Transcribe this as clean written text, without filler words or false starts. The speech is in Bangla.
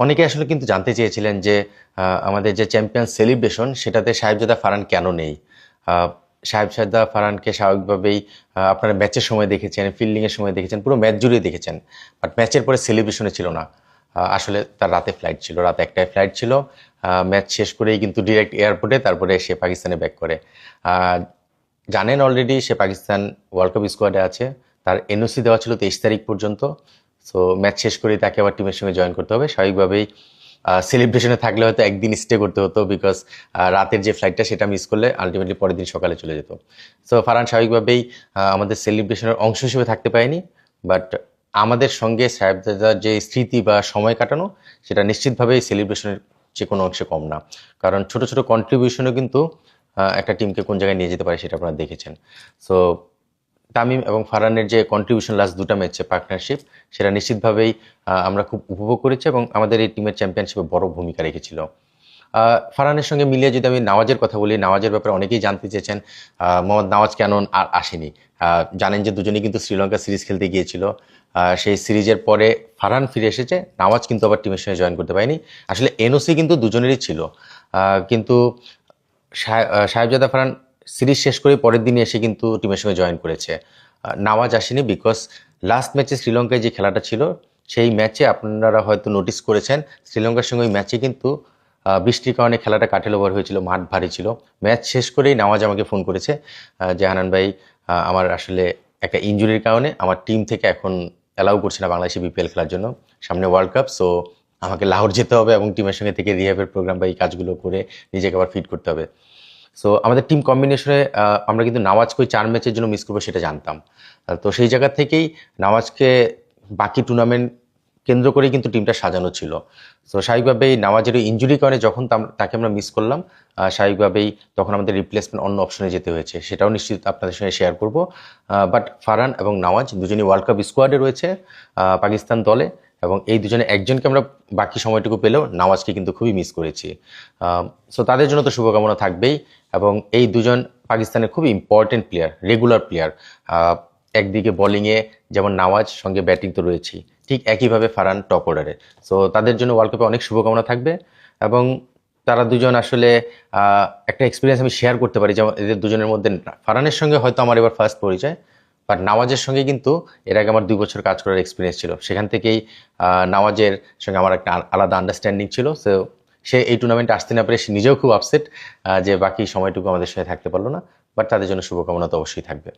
অনেকে আসলে কিন্তু জানতে চেয়েছিলেন যে আমাদের যে চ্যাম্পিয়ন সেলিব্রেশন সেটাতে সাহেবজাদা ফারহান কেন নেই। আহ, সাহেবজাদা ফারহানকে স্বাভাবিকভাবেই আপনারা ম্যাচের সময় দেখেছেন, ফিল্ডিং এর সময় দেখেছেন, পুরো ম্যাচ জুড়ে দেখেছেন। বাট ম্যাচের পরে সেলিব্রেশনে ছিল না। আসলে তার রাতে ফ্লাইট ছিল, রাত একটায় ফ্লাইট ছিল। ম্যাচ শেষ করেই কিন্তু ডিরেক্ট এয়ারপোর্টে তারপরে সে পাকিস্তানে ব্যাক করে। আহ, জানেন অলরেডি সে পাকিস্তান ওয়ার্ল্ড কাপ স্কোয়াডে আছে। তার এনওসি দেওয়া ছিল 23 তারিখ পর্যন্ত। সো ম্যাচ শেষ করেই তাকে আবার টিমের সঙ্গে জয়েন করতে হবে। স্বাভাবিকভাবেই সেলিব্রেশনে থাকলে হয়তো একদিন স্টে করতে হতো, বিকজ রাতের যে ফ্লাইটটা সেটা মিস করলে আলটিমেটলি পরের দিন সকালে চলে যেত। সো ফারহান স্বাভাবিকভাবেই আমাদের সেলিব্রেশনের অংশ হিসেবে থাকতে পারেনি। বাট আমাদের সঙ্গে সাহেবজাদার যে স্মৃতি বা সময় কাটানো, সেটা নিশ্চিতভাবেই সেলিব্রেশনের যে কোনো অংশে কম না। কারণ ছোট ছোট কন্ট্রিবিউশনও কিন্তু একটা টিমকে কোন জায়গায় নিয়ে যেতে পারে সেটা আপনারা দেখেছেন। সো তামিম এবং ফারহানের যে কন্ট্রিবিউশন লাস্ট দুটো ম্যাচে পার্টনারশিপ, সেটা নিশ্চিতভাবেই আমরা খুব উপভোগ করেছি এবং আমাদের এই টিমের চ্যাম্পিয়নশিপে বড় ভূমিকা রেখেছিল। ফারহানের সঙ্গে মিলিয়ে যদি আমি নওয়াজের কথা বলি, নওয়াজের ব্যাপারে অনেকেই জানতে চেয়েছেন মোহাম্মদ নওয়াজ কেন আর আসেনি। জানেন যে দুজনেই কিন্তু শ্রীলঙ্কা সিরিজ খেলতে গিয়েছিল। সেই সিরিজের পরে ফারহান ফিরে এসেছে, নওয়াজ কিন্তু আবার টিমের সঙ্গে জয়েন করতে পারেনি। আসলে এনওসি কিন্তু দুজনেরই ছিল, কিন্তু সাহেবজাদা ফারহান সিরিজ শেষ করে পরের দিনই এসে কিন্তু টিমের সঙ্গে জয়েন করেছে। নওয়াজ আসেনি বিকজ লাস্ট ম্যাচে শ্রীলঙ্কায় যে খেলাটা ছিল, সেই ম্যাচে আপনারা হয়তো নোটিস করেছেন শ্রীলঙ্কার সঙ্গে ওই ম্যাচে কিন্তু বৃষ্টির কারণে খেলাটা কাটেল ওভার হয়েছিল, মাঠ ভারী ছিল। ম্যাচ শেষ করেই নওয়াজ আমাকে ফোন করেছে যে হানান ভাই, আমার আসলে একটা ইনজুরির কারণে আমার টিম থেকে এখন অ্যালাউ করছে না বাংলাদেশে বিপিএল খেলার জন্য, সামনে ওয়ার্ল্ড কাপ। সো আমাকে লাহোর যেতে হবে এবং টিমের সঙ্গে থেকে রিহ্যাবের প্রোগ্রাম বা এই কাজগুলো করে নিজেকে আবার ফিট করতে হবে। সো আমাদের টিম কম্বিনেশনে আমরা কিন্তু নওয়াজকে ওই 4 ম্যাচের জন্য মিস করবো সেটা জানতাম। তো সেই জায়গা থেকেই নওয়াজকে বাকি টুর্নামেন্ট কেন্দ্র করেই কিন্তু টিমটা সাজানো ছিল। সো স্বাভাবিকভাবেই নওয়াজের ওই ইঞ্জুরির কারণে যখন তাকে আমরা মিস করলাম, স্বাভাবিকভাবেই তখন আমাদের রিপ্লেসমেন্ট অন্য অপশনে যেতে হয়েছে, সেটাও নিশ্চিত আপনাদের সঙ্গে শেয়ার করব। বাট ফারহান এবং নওয়াজ দুজনই ওয়ার্ল্ড কাপ স্কোয়াডে রয়েছে পাকিস্তান দলে, এবং এই দুজনে একজনকে আমরা বাকি সময়টুকু পেলেও নওয়াজকে কিন্তু খুবই মিস করেছি। সো তাদের জন্য তো শুভকামনা থাকবেই। এবং এই দুজন পাকিস্তানের খুবই ইম্পর্টেন্ট প্লেয়ার, রেগুলার প্লেয়ার। একদিকে বোলিংয়ে যেমন নওয়াজ, সঙ্গে ব্যাটিং তো রয়েছেই, ঠিক একইভাবে ফারহান টপ অর্ডারে। সো তাদের জন্য ওয়ার্ল্ড কাপে অনেক শুভকামনা থাকবে। এবং তারা দুজন আসলে একটা এক্সপিরিয়েন্স আমি শেয়ার করতে পারি, যেমন এদের দুজনের মধ্যে ফারহানের সঙ্গে হয়তো আমার এবার ফার্স্ট পরিচয়, বাট নওয়াজের সঙ্গে কিন্তু এর আগে আমার 2 বছর কাজ করার এক্সপিরিয়েন্স ছিল। সেখান থেকেই নওয়াজের সঙ্গে আমার একটা আলাদা আন্ডারস্ট্যান্ডিং ছিল। সো সে এই টুর্নামেন্টে আসতে না পারে সে নিজেও খুব আপসেট যে বাকি সময়টুকু আমাদের সঙ্গে থাকতে পারলো না। বাট তাদের জন্য শুভকামনা তো অবশ্যই থাকবে।